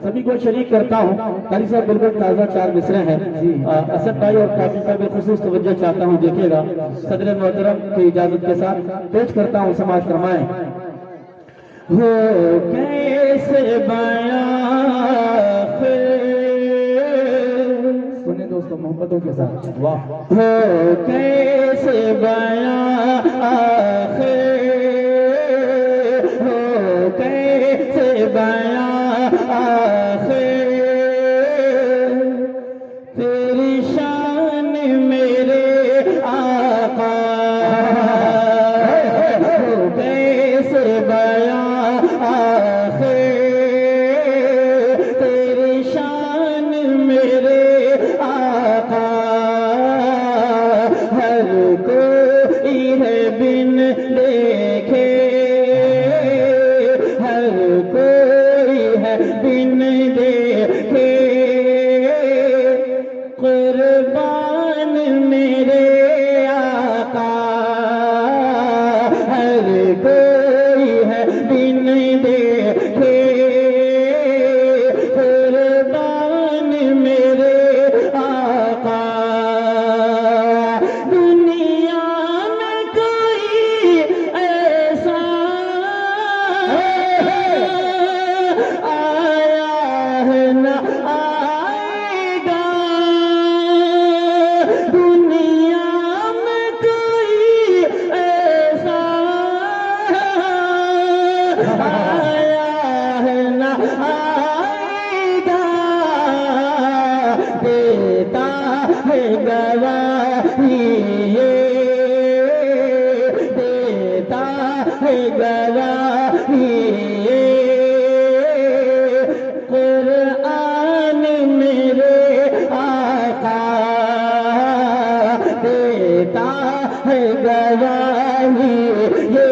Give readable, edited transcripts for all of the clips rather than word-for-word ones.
सभी को शरीक करता हूँ। कारी साहब बिल्कुल ताज़ा 4 मिसरे हैं। असद भाई और काफी का बिलखुसूस तवज्जो चाहता हूँ, देखिएगा। सदर मोहतरम की इजाजत के साथ पेश करता हूँ, समाज फरमाएं। हो कैसे बयां सुने दोस्तों मोहब्बतों के साथ। वाह। हो कैसे बयां हो कैसे बयां तेरी शान मेरे आका। हो कैसे बयां तेरी शान मेरे आका। हर कोई है बिन देखे, हर कोई है बिन देखे। कुर्बान मेरे आका, हर कोई है बिन देखे। कुर्बान मेरे आका। दुनिया में कोई ऐसा आया है न आएगा। दुनिया में कोई ऐसा आया है न आएगा। देता है गवाही ये, देता है गवाही ये। कुरान मेरे आका देता है गवाही ये।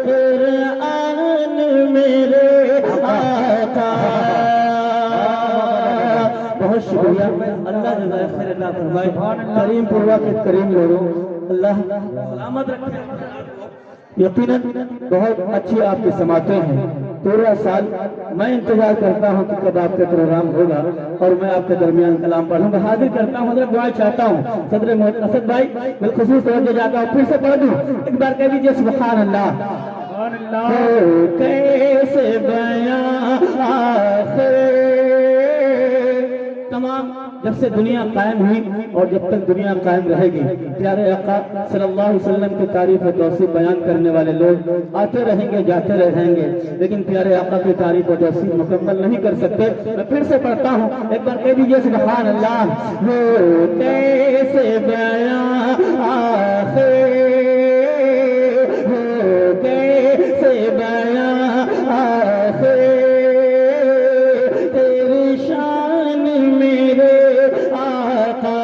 कुरान मेरे आका। बहुत शुक्रिया। अल्लाह जज़ाए खैर अता फरमाए। करीम पूर्वा के करीम लोगों, अल्लाह सलामत रखे। यकीनन बहुत अच्छी आपकी समातें हैं। पूरा साल मैं इंतजार करता हूं कि कब आपका प्रोग्राम होगा और मैं आपके दरमियान कलाम पढ़ूंगा। हाजिर करता हूं, हजरत दुआ चाहता हूं। सदर मोहतरम असद भाई बिलखुसूस तवज्जो जाता हूं, फिर से पढ़ दूं। एक बार कह दीजिए सुभान अल्लाह। कैसे बयां तमाम जब से दुनिया कायम हुई और जब तक दुनिया कायम रहेगी, प्यारे आका सल्लल्लाहु अलैहि वसल्लम की तारीफ और तौसीफ बयान करने वाले लोग आते रहेंगे जाते रहेंगे, लेकिन प्यारे आका की तारीफ और तौसीफ मुकम्मल नहीं कर सकते। मैं फिर से पढ़ता हूँ, एक बार कह दीजिए सुभान अल्लाह। हो कैसे बयां हो कैसे बयां तेरी शान मेरे आका।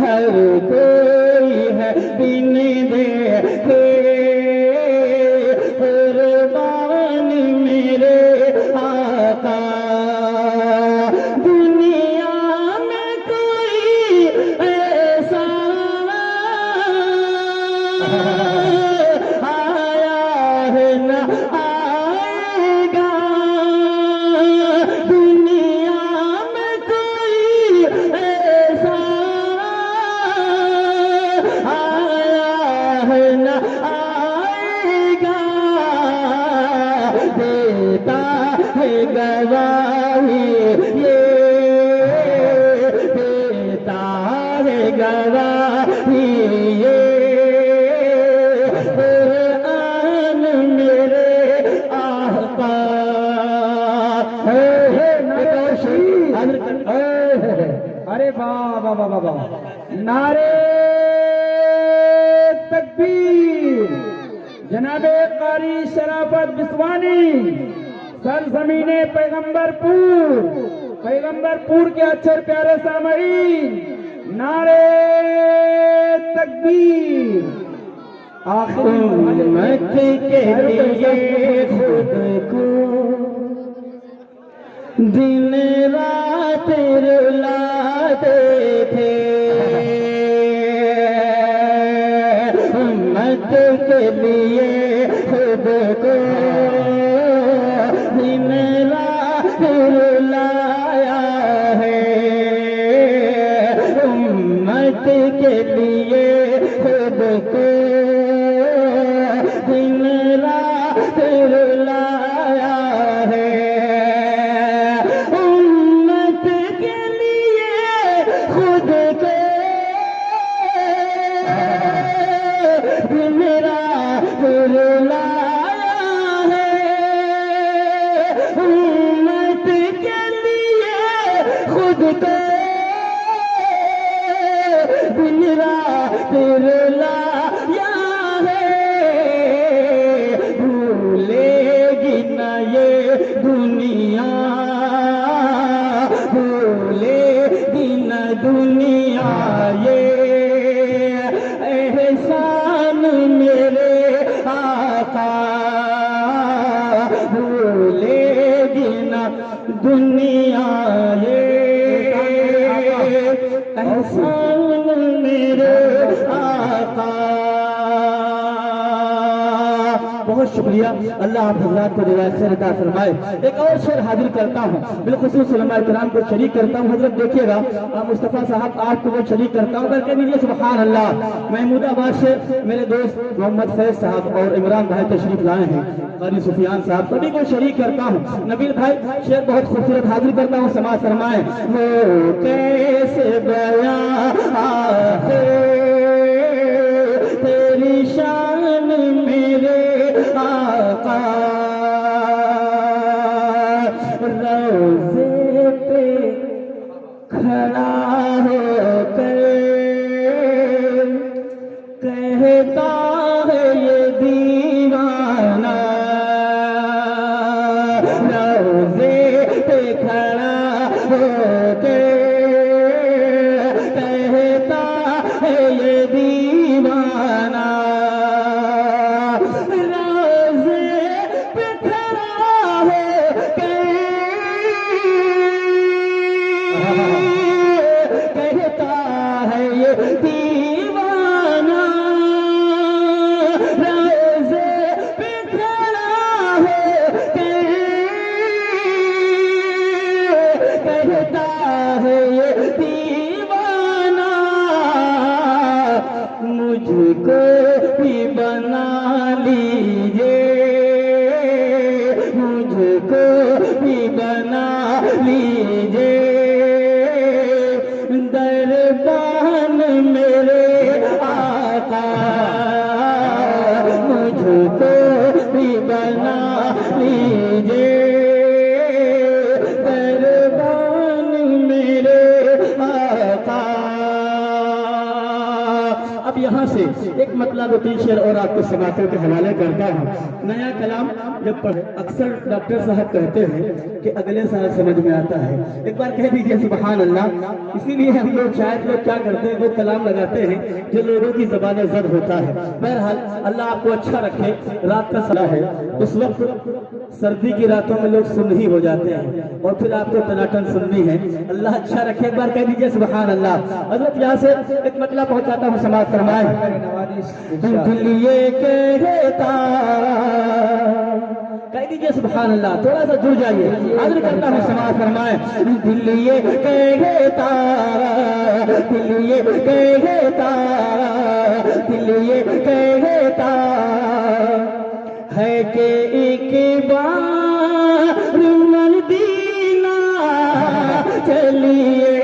हर कोई है बिन देखे। कुर्बान मेरे आका। दुनिया में कोई ऐसा आया है न आएगा। दुनिया में कोई ऐसा आया है न आएगा। देता है गवाही ये, देता है गवाही ये। कुरान मेरे आका। अरे वाह वाह वाह वाह। नारे तकबीर। जनाबे कारी शराफत बिस्वानी, सरजमीने पैगंबरपुर, पैगंबरपुर के अच्छे प्यारे सामईन, नारे तकबीर। आखिरी उम्मत के लिए खुद को दिन रात रुलाते थे। उम्मत के लिए खुद को मुझको दिन रात रुलाया है, भूलेगी न ये दुनिया, भूलेगी न दुनिया ये एहसान मेरे आका, भूलेगी न दुनिया ये एहसान मेरे आका। बहुत शुक्रिया, अल्लाह आप हज़रात को जज़ाए खैर अता फरमाए। एक और शेर हाजिर करता हूँ, बिलखुसूस उलमा इकराम को शरीक करता हूँ। हजरत देखिएगा मुस्तफ़ा साहब आपको वो शरीक करता हूँ, करके दीजिए सुभान अल्लाह। महमूदाबाद से मेरे दोस्त मोहम्मद फैज साहब और इमरान भाई तशरीफ लाए हैं, कारी सुफियान साहब, सभी को शरीक करता हूँ। नबील भाई शेर बहुत खूबसूरत हाजिर करता हूँ, समाज फरमाए। वो कैसे बयां है तेरी शान मेरे आका, रोज़े पे खड़ा होकर कहता है ये दीवाना, रोज़े पे खड़ा होकर कहता है ये दीवाना, कहता है ये दीवाना, रोज़े पे खड़ा है, कहता है ये दीवाना, मुझको भी बना लीजिए, मुझको भी बना लीजिए, दरबान मेरे आका, मुझको भी बना लीजिए, दरबान मेरे आका। अब यहाँ से एक मतलब 2-3 शेर और आपको समातों के हवाले करता हूँ। नया कलाम जब पढ़े अक्सर डॉक्टर साहब कहते हैं कि अगले साल समझ में आता है, एक बार कह दीजिए सुभान अल्लाह। इसीलिए हम लोग शायद लोग क्या करते हैं, वो कलाम लगाते हैं जो लोगों की ज़बान ज़द होता है। बहरहाल अल्लाह आपको अच्छा रखे। रात का सलाह है, उस वक्त सर्दी की रातों में लोग सुन्न ही हो जाते हैं और फिर आपको टनाटन सुननी है। अल्लाह अच्छा रखे, एक बार कह दीजिए सुभान अल्लाह। हज़रत यहाँ से एक मतलब पहुँचाता हूँ, समाज फरमाए। दिल ये कहता, कह दीजिए सुभान अल्लाह, थोड़ा सा जुड़ जाइए, हाजिर करता हूँ, समाज फरमाए। दिल ये कहता, दिल ये कहता, दिल ये कहता है कि एक बार मदीना चलिए,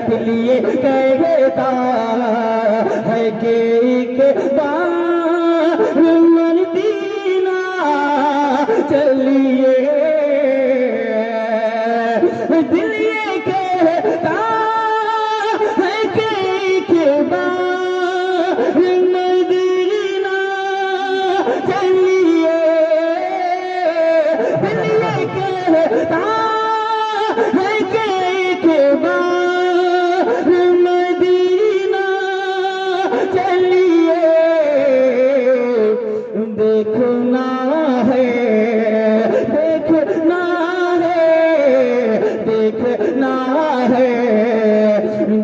दिल ये कहता है कि एक बार मदीना चलिए, दिल ये कहता है कि एक बार मदीना चलिए, दिल ये कहता है कि एक बार मदीना चलिए, देखना है, देखना है, देखना है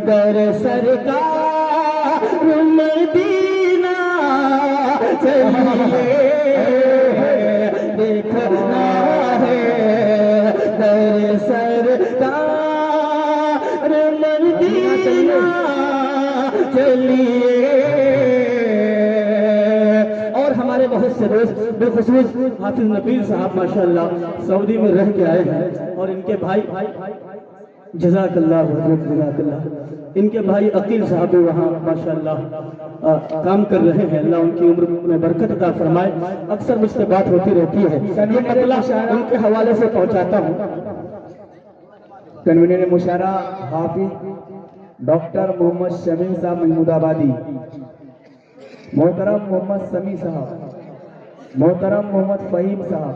दर सरकार मदीना चलिए, देखना है दर सरकार मदीना चलिए। और हमारे बहुत से दोस्त बेखुसूस हाफिज नबील साहब माशाअल्लाह सऊदी में रह के आए हैं, और इनके भाई जज़ाकल्लाह जज़ाकल्लाह, इनके भाई अकील साहब भी वहाँ माशाअल्लाह काम कर रहे हैं। अल्लाह उनकी उम्र में बरकत अता फरमाए। अक्सर मुझसे बात होती रहती है, ये मतलब उनके हवाले से पहुँचाता हूँ। कन्वीनर मुशारा हाफिज डॉक्टर मोहम्मद शमीम साहब महमूदाबादी, मोहतरम मोहम्मद समी साहब, मोहतरम मोहम्मद फहीम साहब,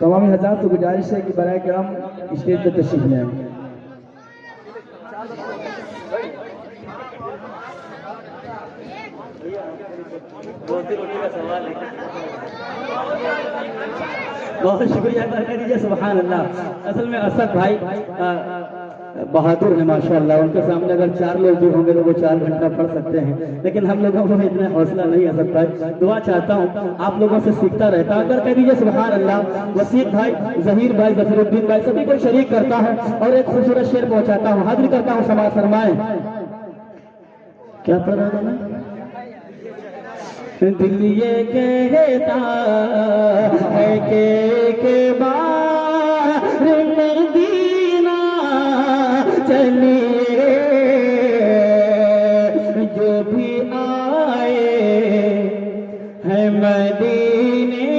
तमाम हज़रात से गुजारिश है कि बराए करम स्टेज पर तशरीफ लें। बहुत शुक्रिया कर दीजिए। सुभान अल्लाह। असल में असद भाई बहादुर है माशाअल्लाह। उनके सामने अगर 4 लोग भी होंगे तो वो 4 घंटा पढ़ सकते हैं, लेकिन हम लोगों को इतना हौसला नहीं असद भाई। दुआ चाहता हूँ आप लोगों से सीखता रहता अगर कह दीजिए सुभान अल्लाह। वसीम भाई, जहीर भाई, जफरुद्दीन भाई सभी को शरीक करता हूँ और एक खूबसूरत शेर पहुंचाता हूँ, हाजिर करता हूँ। समाज फरमाए क्या पढ़ रहा था? दिल ये कहता है के बार मदीना चलिए, जो भी आए हैं मदीने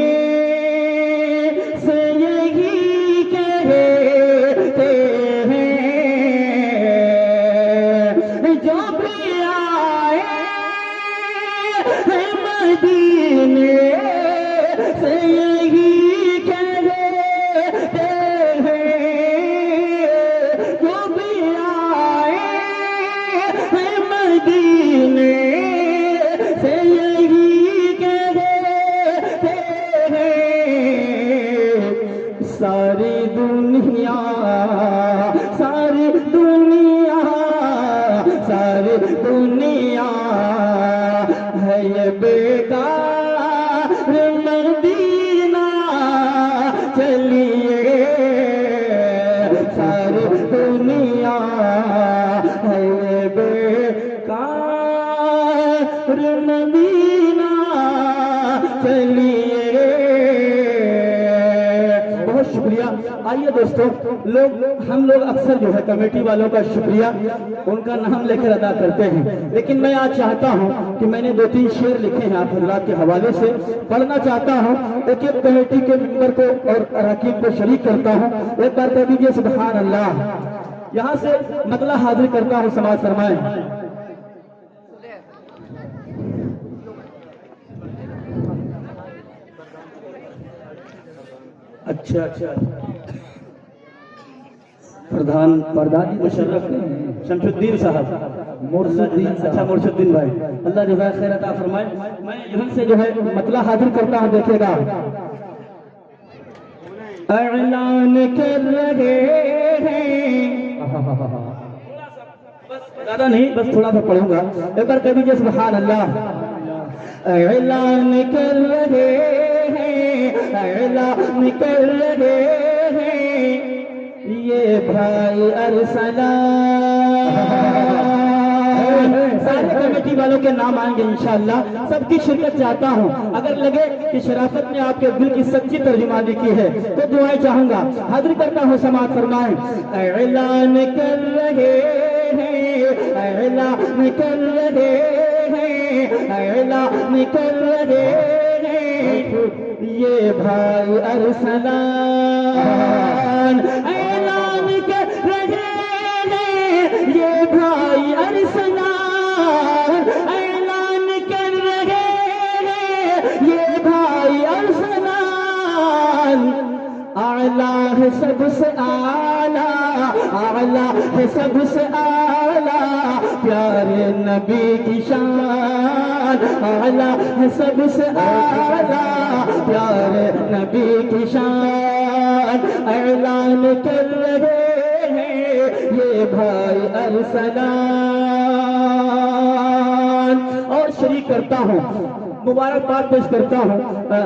से यही कहते हैं, जो भी आए हैं मदीने से यही कहते हैं, जो भी आए हैं मदीने से यही कहते हैं। सारी दुनिया सारी दुनिया सारी दुनिया है ये बेकार मदीना चलिए, सारी दुनिया है ये बेकार मदीना चलिए। बहुत शुक्रिया। आइए दोस्तों, हम लोग अक्सर जो है कमेटी वालों का शुक्रिया उनका नाम लेकर अदा करते हैं, लेकिन मैं आज चाहता हूं कि मैंने 2-3 शेर लिखे हैं आप हजरात के हवाले से पढ़ना चाहता हूं। एक एक कमेटी के मेंबर को और अरकान को शरीक करता हूं। एक बार कह दीजिए सुभान अल्लाह। यहां से मतला हाजिर करता हूं। समाज फरमाए अच्छा प्रधान मुशर्रफ शमशुद्दीन साहब, मुर्शिदुद्दीन। अच्छा मुर्शिदुद्दीन भाई, अल्लाह जज़ा खैर अता फरमाए। मैं यहाँ से जो है मतला हाजिर करता हूँ, देखिएगा। ऐलान कर रहे हैं, ज्यादा नहीं बस थोड़ा सा पढ़ूंगा। एक बार कह दीजिए सुभान अल्लाह। ऐलान कर रहे हैं, ऐलान कर रहे हैं, ये भाई अरसलान। सारे कमेटी वालों के नाम आएंगे इंशाअल्लाह। सबकी शिरकत चाहता हूँ। अगर लगे कि शराफत ने आपके दिल की सच्ची तर्जुमानी की है तो दुआएं चाहूंगा। हाजिर करता हूँ। समाज फरमाएं ऐलान कर रहे हैं, ऐलान कर रहे हैं, ऐलान कर रहे हैं, ये भाई अरसलान। ऐलान कर रहे हैं, ये भाई अरसलान। ऐलान कर रहे हैं, ये भाई अरसलान। आला है सबसे आला, आला है सबसे आला, प्यारे नबी की शान। आला है सबसे आला, प्यारे नबी की शान। ऐलान कर रहे हैं, ये भाई अरसलान। और शरीक करता हूँ, मुबारकबाद पेश करता हूँ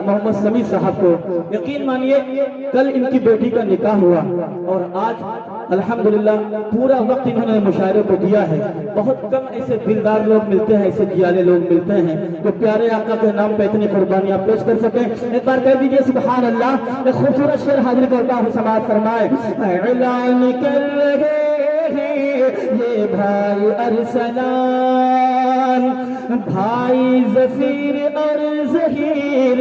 मोहम्मद समी साहब को। यकीन मानिए कल इनकी बेटी का निकाह हुआ और आज अल्हम्दुलिल्लाह पूरा वक्त इन्होंने मुशायरे को दिया है। बहुत कम ऐसे दिलदार लोग मिलते हैं, ऐसे जियाले लोग मिलते हैं जो प्यारे आका के नाम पे इतनी कुर्बानियां पेश कर सके। एक बार कह दीजिए सुभान अल्लाह। एक खूबसूरत शेर हाजिर करता हूँ। समाज फरमाए ऐलान कर रहे हैं, ये भाई अरसलान। भाई जफीर और जहीर,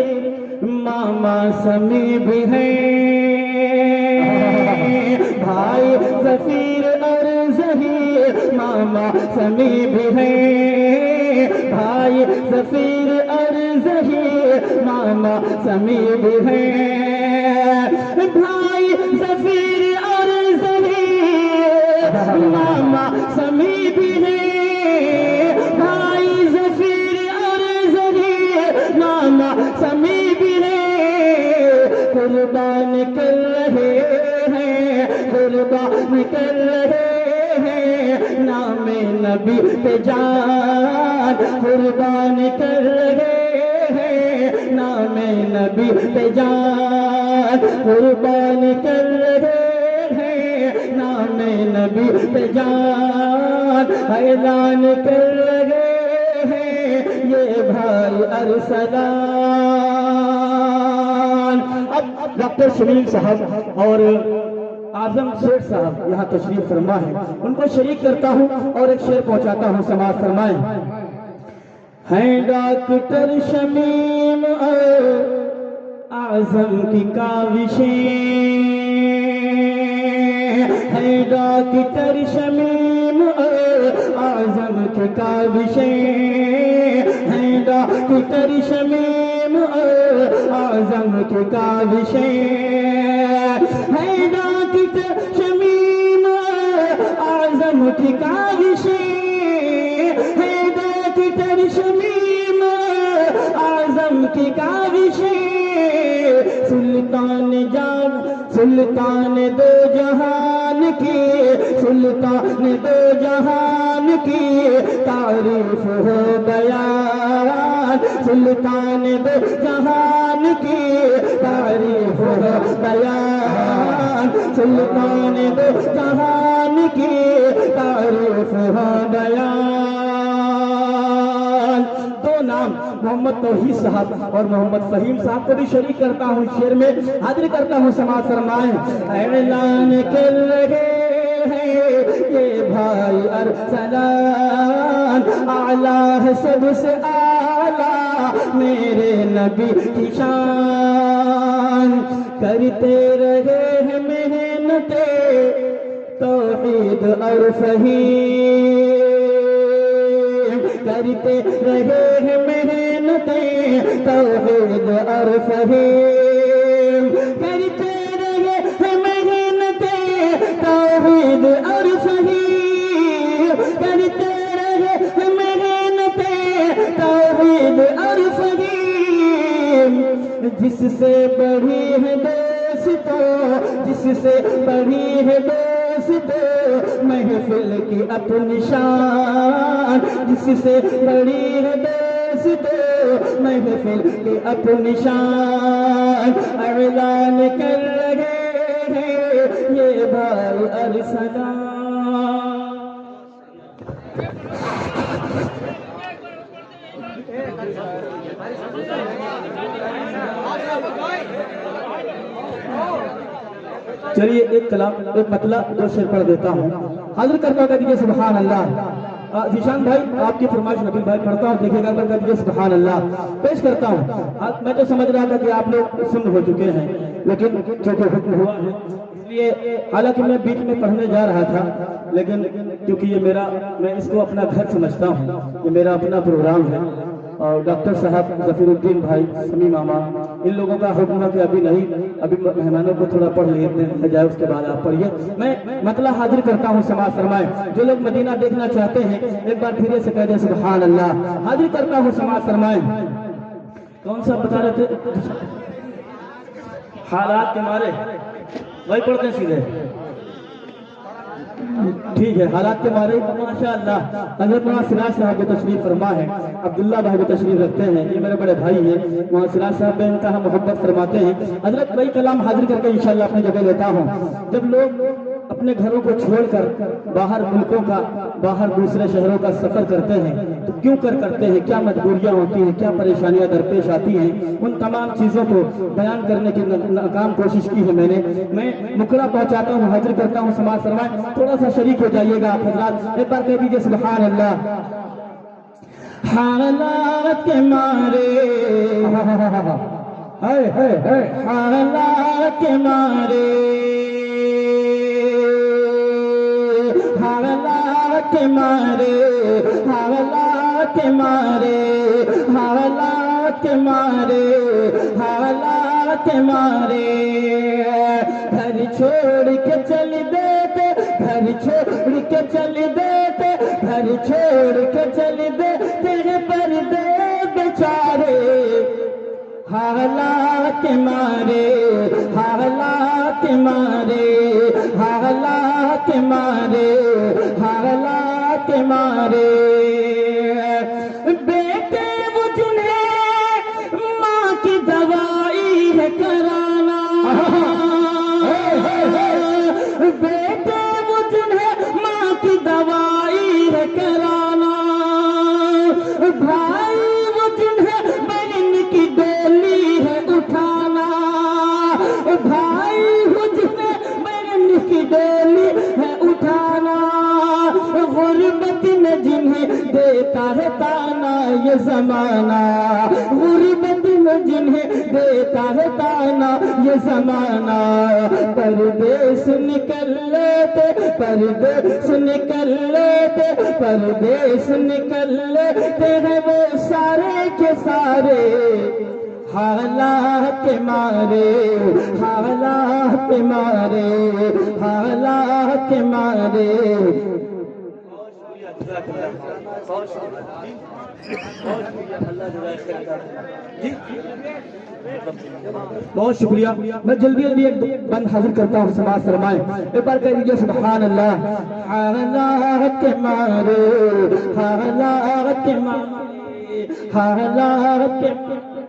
मामा समी भी हैं। भाई ज़फ़ीर और ज़हीर मामा समी भी है, भाई ज़फ़ीर और ज़हीर मामा समी भी है, भाई ज़फ़ीर और ज़हीर मामा समी भी है, भाई ज़फ़ीर और ज़हीर मामा समी भी है, कुर्बान कर रहे हैं, कुर्बान कर रहे हैं नामे नबी पे जान, कुर्बान कर रहे हैं नामे नबी पे जान, कुर्बान कर रहे हैं नामे नबी पे जान, ऐलान कर रहे हैं ये भाई अरसलान। अब डॉक्टर शमीम साहब और आजम शेख साहब यहाँ तशरीफ फरमा है, उनको शरीक करता हूँ और एक शेर पहुँचाता हूँ, समाज फरमाए। हैं डॉक्टर शमीम और आजम की काविशें, हैं डॉक्टर शमीम और आजम की काविशें, हैं डॉक्टर शमीम और आजम की काविशें, हैं डॉक्टर शमीम आजम की काविशें, हैं डॉक्टर शमीम आजम की काविशें, सुल्तान जान सुल्तान दो जहान की, सुल्तान दो जहान की तारीफ हो बयान, सुल्तान दो जहान की तारीफ हो बयान, सुल्तान दो जहान की तारीफ हो बयान। दो नाम मोहम्मद तौहीद साहब और मोहम्मद फहीम साहब को भी शरीक करता हूँ, शेर में हाजिर करता हूँ, समाज फरमाए। ऐलान कर रहे हैं ये भाई अरसलान, आला है सबसे आला मेरे नबी की शान, करते रहे हैं मेहनते तौहीद और फहीम, करते रहे हैं मेहनते तौहीद और फहीम, करते रहे हैं मेहनते तौहीद और फहीम, करते रहे हैं मेहनते तौहीद और फहीम, जिससे बढ़ी है दोस्तों, जिससे बढ़ी है दोस्तों महफिल की अपनी शान, जिससे बड़ी है दोस्तों महफिल की अपनी शान, ऐलान कर रहे हैं ये भाई अरसलान। चलिए एक कलाम एक मतला दो शेर पढ़ देता हूँ, हाजिर करता हूँ, दीजिए सुभान अल्लाह। जीशान भाई आपकी फरमाइश नबील भाई पढ़ता हूँ, देखिएगा कर दीजिए सुभान अल्लाह। पेश करता हूँ। मैं तो समझ रहा था कि आप लोग सुन्न हो चुके हैं, लेकिन चूंकि हुक्म हुआ है इसलिए, हालांकि मैं बीच में पढ़ने जा रहा था, लेकिन क्योंकि ये मेरा, मैं इसको अपना घर समझता हूँ, ये मेरा अपना प्रोग्राम है, और डॉक्टर साहब ज़फ़ीरुद्दीन भाई समी मामा इन लोगों का हुक्म है कि अभी नहीं, अभी मेहमानों को थोड़ा पढ़ लेते जाए, उसके बाद आप पढ़िए। मैं मतलब हाजिर करता हूँ, समाज फरमाए। जो लोग मदीना देखना चाहते हैं एक बार फिर से कह दे सुभान अल्लाह। हाजिर करता हूँ, समाज फरमाए। कौन सा बता रहे थे? हालात के मारे वही पढ़ते सीधे, ठीक है। हालात के मारे माशाअल्लाह हज़रत मौलाना सिराज साहब को तशरीफ फरमा है, अब्दुल्ला भाई को तशरीफ रखते हैं, ये मेरे बड़े भाई हैं। मौलाना सिराज साहब में इनका हम मोहब्बत फरमाते हैं। हजरत वही कलाम हाजिर करके इंशाअल्लाह अपनी जगह लेता हूँ। जब लोग अपने घरों को छोड़कर बाहर मुल्कों का, बाहर दूसरे शहरों का सफर करते हैं तो क्यों करते हैं, क्या मजबूरियां होती हैं, क्या परेशानियां दरपेश आती हैं, उन तमाम चीजों को बयान करने की नाकाम कोशिश की है मैंने। मैं मुकरा पहुंचाता हूँ, हाजिर करता हूँ, समाज फरमाए। थोड़ा सा शरीक हो जाइएगा आप हजरात, एक बार कह दीजिए सुभान अल्लाह। हालात के मारे हालात के मारे के मारे, हालात के मारे, हालात के मारे, हालात के मारे। घर छोड़ के चल देते, घर छोड़ के चल देते, घर छोड़ के चल देते पर्दे बेचारे। हालात के मारे, हालात के मारे, हालात के मारे, हालात के मारे। बेटे वो जिन्हें माँ की दवाई है कराना, बेटे वो जिन्हें माँ की दवाई है कराना, भाई वो जिन्हें बहन की डोली है उठाना, भाई वो जिन्हें बहन की डोली है उठाना। गुर्बत में जिन्हें देता है ताना ये जमाना, गुर्बत में जिन्हें देता है ताना ये जमाना। परदेश निकल लेते, परदेश निकल लेते, परदेश निकल लेते हैं वो सारे के सारे। हालात के मारे, हालात के मारे, हालात के मारे। बहुत शुक्रिया। मैं जल्दी जल्दी एक बंद हाजिर करता हूँ, समाज फरमाए एक बार कह दीजिए सुभान अल्लाह। हालात के मारे, हालात के मारे, हालात के मारे,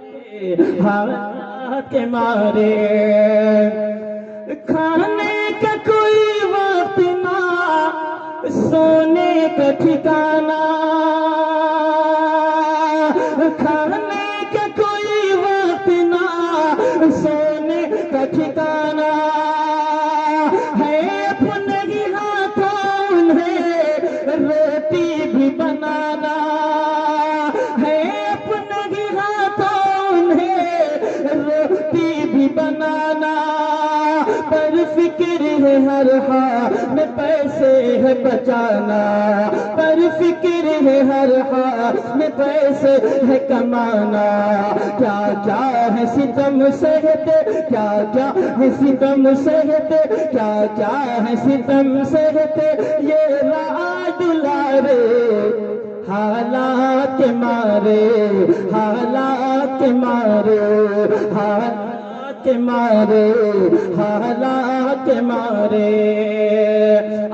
हालात के मारे। खाने का कोई वक्त ना, सोने का ठिकाना, खाने का कोई वक्त ना, सोने का ठिकाना है। अपने ही हाथों उन्हें रोटी भी बनाना है, अपने ही हाथों उन्हें रोटी भी बनाना। पर फिक्र है हर हाल में पैसे है बचाना, पर फिक्र है हर हाल में पैसे है कमाना। क्या क्या है सितम सहते, क्या क्या है सितम सहते, क्या क्या है सितम सहते ये रात दुलारे। हालात के मारे, हालात के मारे, हालात के मारे, हालात के मारे।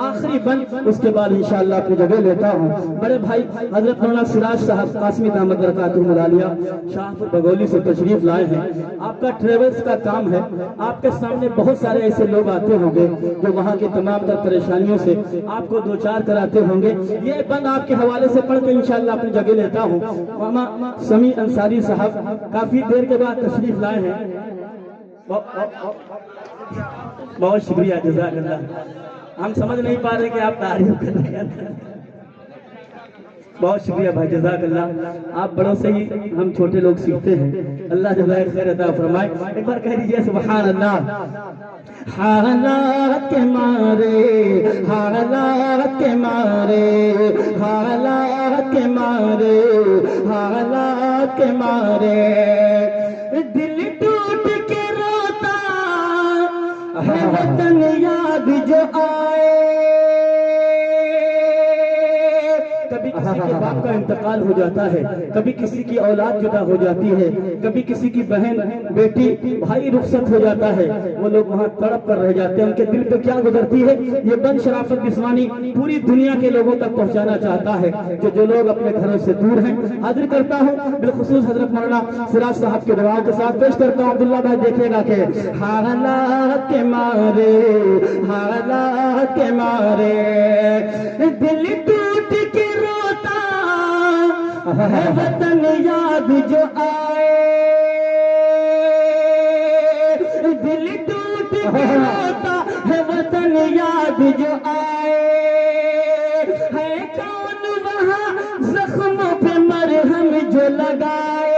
आखिरी बंद, उसके बाद इंशाअल्लाह अपनी जगह लेता हूँ। बड़े भाई हजरत मौलाना सिराज साहब कासमी दामद बरकातुहू मुलालिया शाहपुर बगौली से तशरीफ लाए हैं। आपका ट्रेवल्स का काम है, आपके सामने बहुत सारे ऐसे लोग आते होंगे जो वहाँ की तमाम तर परेशानियों से आपको दो चार कराते होंगे। ये बंद आपके हवाले से पढ़ के इंशाअल्लाह अपनी जगह लेता हूँ। मामा समी अंसारी साहब काफी देर के बाद तशरीफ लाए हैं। बहुत शुक्रिया, जज़ाकल्लाह। हम समझ नहीं पा रहे कि आप तारीफ कर रहे हैं। बहुत शुक्रिया भाई, जज़ाकल्लाह। आप बड़ों से ही हम छोटे लोग सीखते हैं। अल्लाह जज़ाए खैर अता फरमाए। एक बार कह दीजिए सुभान अल्लाह। हालात के मारे, हालात के मारे, हालात के मारे, हालात के मारे। दिल टूट के रोता है वतन याद जो आए। कभी किसी के बाप का इंतकाल हो जाता है, कभी किसी की औलाद जुदा हो जाती है, कभी किसी की बहन बेटी भाई रुखसत हो जाता है। वो लोग वहाँ तड़प कर रह जाते हैं। उनके दिल पे क्या गुजरती है ये बंद शराफत बिस्वानी पूरी दुनिया के लोगों तक पहुँचाना चाहता है कि जो लोग अपने घरों से दूर हैं। हाजिर करता हूँ बिलखुसूस हजरत मौलाना सिराज साहब के दुआओं के साथ पेश करता हूँ। अब्दुल्ला भाई देखिएगा कि हालात के मारे, हालात के मारे। दिल टूट के रोता है वतन याद जो आए। दिल टूट के रोता है वतन याद जो आए। है कौन वहाँ जख्मों पे मरहम जो लगाए।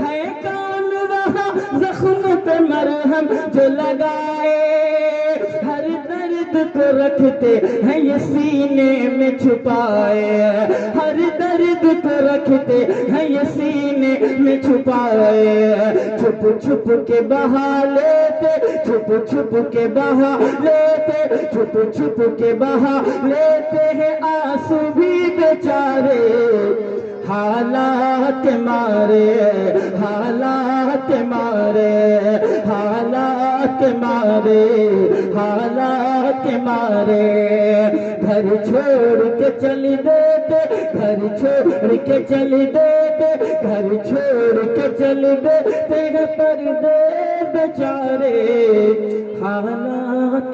है कौन वहाँ जख्मों पे मरहम जो लगाए। हर दर्द दर्द को रखते हैं ये सीने में छुपाए, हर दर्द को रखते हैं ये सीने में छुपाए। छुप छुप के बहा लेते, छुप छुप के बहा लेते, छुप छुप के बहा लेते हैं आंसू भी बेचारे, हालात मारे, हालात मारे, हालात मारे, हालात मारे। घर छोड़ के चली देते, घर छोड़ के चली देते, घर छोड़ के चली देते हैं पर्दे बेचारे, हालात